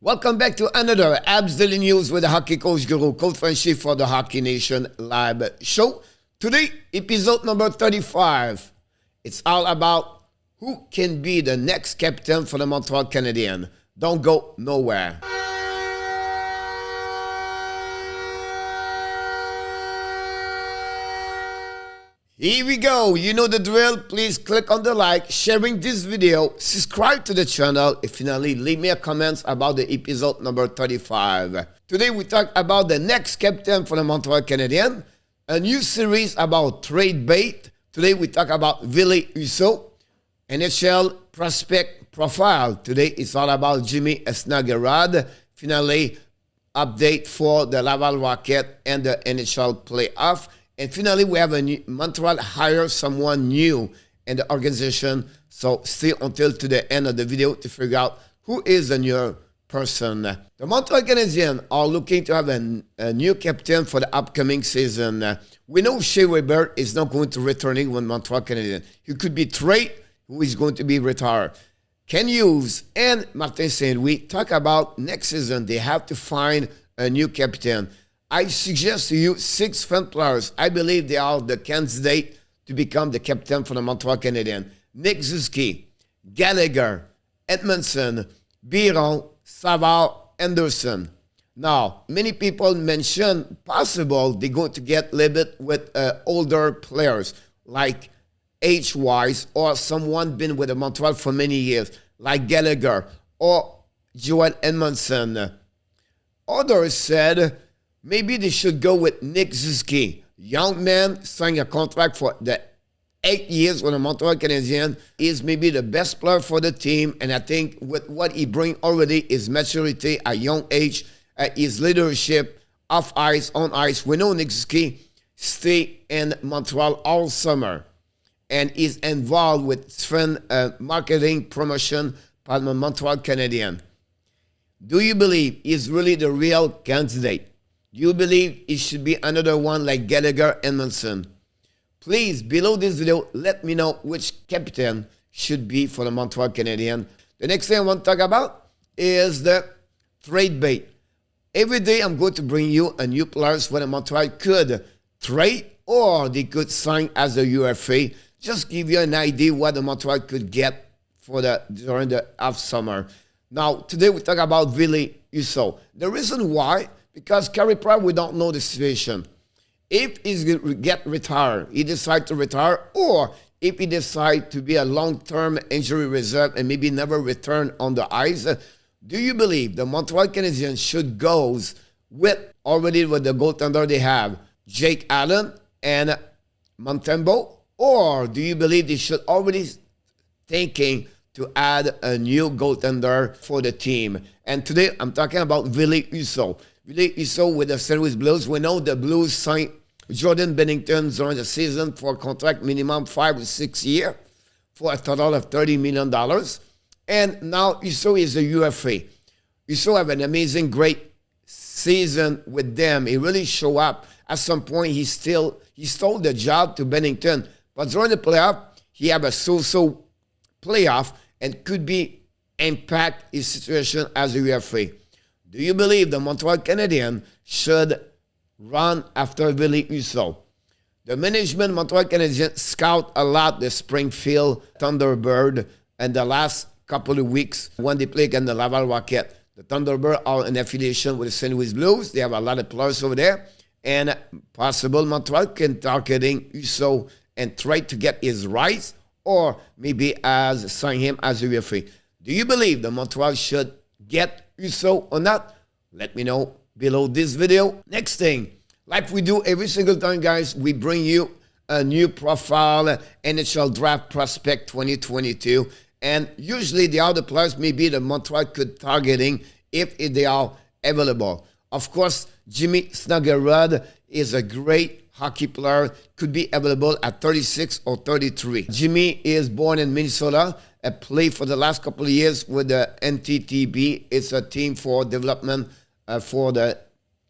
Welcome back to another Habs Daily News with the Hockey Coach Guru, Coach Friendship for the Hockey Nation live show. Today, episode number 35. It's all about who can be the next captain for the Montreal Canadiens. Don't go nowhere. Here we go. You know the drill. Please click on the like, sharing this video, subscribe to the channel, and finally leave me a comment about the episode number 35. Today we talk about the next captain for the Montreal Canadiens, a new series about trade bait. Today we talk about VILLE HUSSO, NHL prospect profile. Today it's all about Jimmy SNUGGERUD. Finally, update for the Laval Rocket and the NHL playoff. And finally, we have a new, Montreal hire someone new in the organization. So stay until to the end of the video to figure out who is the new person. The Montreal Canadiens are looking to have a new captain for the upcoming season. We know Shea Weber is not going to returning with Montreal Canadiens. He could be traded, who is going to be retired. Ken Hughes and Martin Saint-Louis talk about next season. They have to find a new captain. I suggest to you 6 front players. I believe they are the candidate to become the captain for the Montreal Canadiens. Nick Suzuki, Gallagher, Edmondson, Biron, Savard, Anderson. Now, many people mention possible they're going to get a little bit with older players like age-wise or someone been with the Montreal for many years like Gallagher or Joel Edmondson. Others said maybe they should go with Nick Suzuki. Young man signed a contract for the 8 years with the Montreal Canadiens. Is maybe the best player for the team. And I think with what he brings already, his maturity at young age, his leadership, off ice, on ice. We know Nick Suzuki stay in Montreal all summer and is involved with friend marketing promotion by the Montreal Canadiens. Do you believe he's really the real candidate? You believe it should be another one like Gallagher Edmondson? Please, below this video, let me know which captain should be for the Montreal Canadiens. The next thing I want to talk about is the trade bait. Every day I'm going to bring you a new players where the Montreal could trade or they could sign as a UFA. Just give you an idea what the Montreal could get for during the off summer. Now, today we talk about VILLE HUSSO. The reason why, because Carey Price, we don't know the situation. If he's going to get retired, he decides to retire, or if he decides to be a long-term injury reserve and maybe never return on the ice, do you believe the Montreal Canadiens should go with already with the goaltender they have, Jake Allen and Montembeault, or do you believe they should already thinking to add a new goaltender for the team? And today I'm talking about VILLE HUSSO. VILLE HUSSO with the St. Louis Blues. We know the Blues signed Jordan Binnington during the season for a contract minimum 5 or 6 years for a total of $30 million. And now HUSSO is a UFA. HUSSO have an amazing, great season with them. He really show up. At some point, he stole the job to Binnington. But during the playoff, he have a so-so playoff and could be impact his situation as a UFA. Do you believe the Montreal Canadiens should run after VILLE HUSSO? The management Montreal Canadiens scout a lot the Springfield Thunderbird and the last couple of weeks when they play against the Laval Rocket. The Thunderbird are in affiliation with the St. Louis Blues. They have a lot of players over there. And possible Montreal can targeting HUSSO and try to get his rights or maybe sign him as a UFA. Do you believe the Montreal should get HUSSO or not? Let me know below this video. Next thing, like we do every single time, guys, we bring you a new profile, NHL Draft Prospect 2022. And usually the other players maybe the Montreal could targeting if they are available. Of course, Jimmy SNUGGERUD is a great hockey player, could be available at 36 or 33. Jimmy is born in Minnesota, played for the last couple of years with the NTTB. It's a team for development for the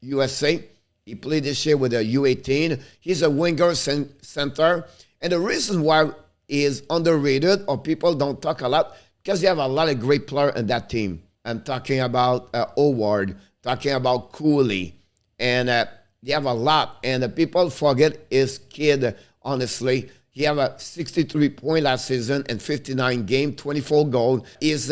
USA. He played this year with the U18. He's a winger center. And the reason why he is underrated or people don't talk a lot, because they have a lot of great players in that team. I'm talking about Howard, talking about Cooley, and they have a lot. And people forget his kid, honestly. He have a 63 point last season and 59 game, 24 goals. He's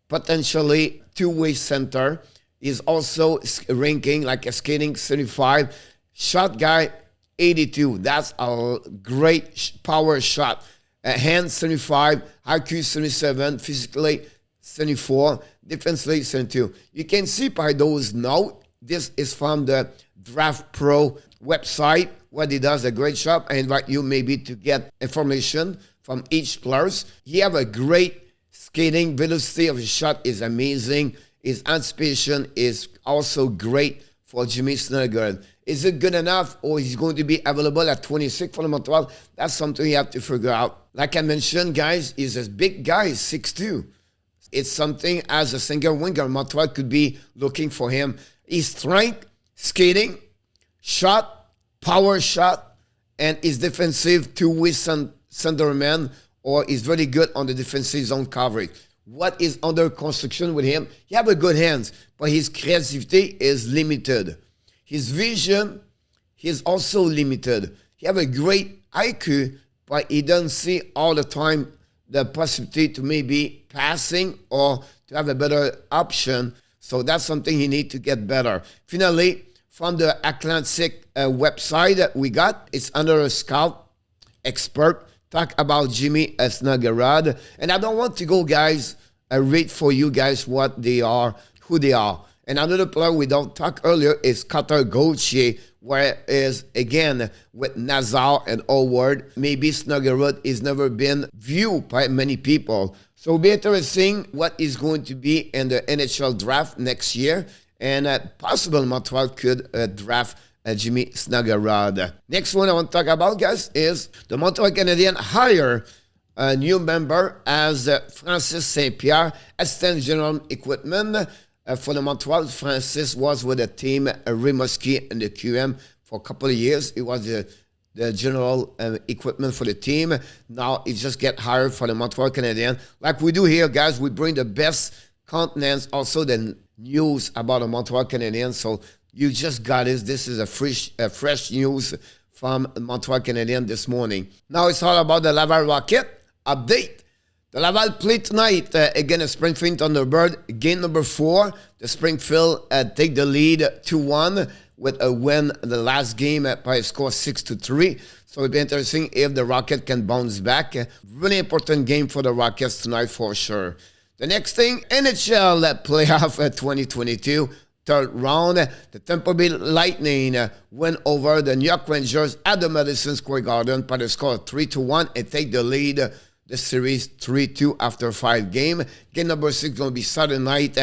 potentially two-way center. He's also ranking like a skating 75. Shot guy, 82. That's a great power shot. Hand 75, IQ 77, physically 74, defensively 72. You can see by those notes, this is from the Draft Pro website, where he does a great job. I invite you maybe to get information from each player. He have a great skating, velocity of his shot is amazing. His anticipation is also great for Jimmy Snuggerud. Is it good enough, or is he going to be available at 26 for the Montreal? That's something you have to figure out. Like I mentioned, guys, he's a big guy, 6'2". It's something as a single winger, Montreal could be looking for him. His strength, skating, shot, power shot, and his defensive two-way centerman, or is very good on the defensive zone coverage. What is under construction with him? He have a good hands, but his creativity is limited. His vision is also limited. He have a great IQ, but he doesn't see all the time the possibility to maybe passing or to have a better option. So that's something he needs to get better. Finally, from the Atlantic website that we got, it's under a scout expert, talk about Jimmy Snuggerud. And I don't want to go, guys, read for you guys what they are, who they are. And another player we don't talk earlier is Cutter Gauthier, where is again with Nazar and Howard. Maybe Snuggerud is never been viewed by many people. So it'll be interesting what is going to be in the NHL draft next year. And possible Montreal could draft Jimmy Snuggerud. Next one I want to talk about, guys, is the Montreal Canadiens hire a new member as Francis St-Pierre, assistant general equipment. For the Montreal, Francis was with the team Rimouski in the QM for a couple of years. He was the general equipment for the team. Now he just get hired for the Montreal Canadiens. Like we do here, guys, we bring the best contents, also the news about the Montreal Canadiens. So you just got it. This is a fresh news from Montreal Canadiens this morning. Now it's all about the Laval Rocket update. The Laval play tonight against Springfield Thunderbird. Game number 4. The Springfield take the lead 2-1 with a win in the last game by a score 6-3. So it'll be interesting if the Rocket can bounce back. Really important game for the Rockets tonight for sure. The next thing, NHL playoff 2022. Third round, the Tampa Bay Lightning win over the New York Rangers at the Madison Square Garden by the score 3-1 and take the lead. The series 3-2 after 5 games. Game number 6 going to be Saturday night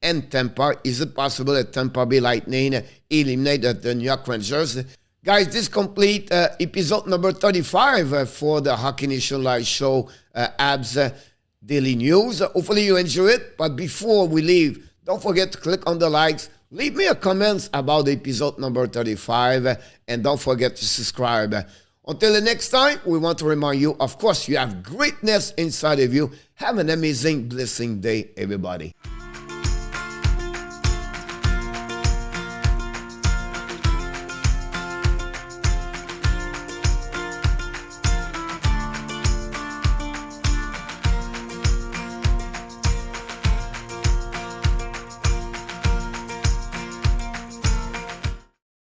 in Tampa. Is it possible that Tampa Bay Lightning eliminate the New York Rangers? Guys, this complete episode number 35 for the Hockey Nation Live Show Habs Daily News. Hopefully you enjoy it. But before we leave, don't forget to click on the likes. Leave me a comment about the episode number 35. And don't forget to subscribe. Until the next time, we want to remind you, of course, you have greatness inside of you. Have an amazing, blessing day, everybody.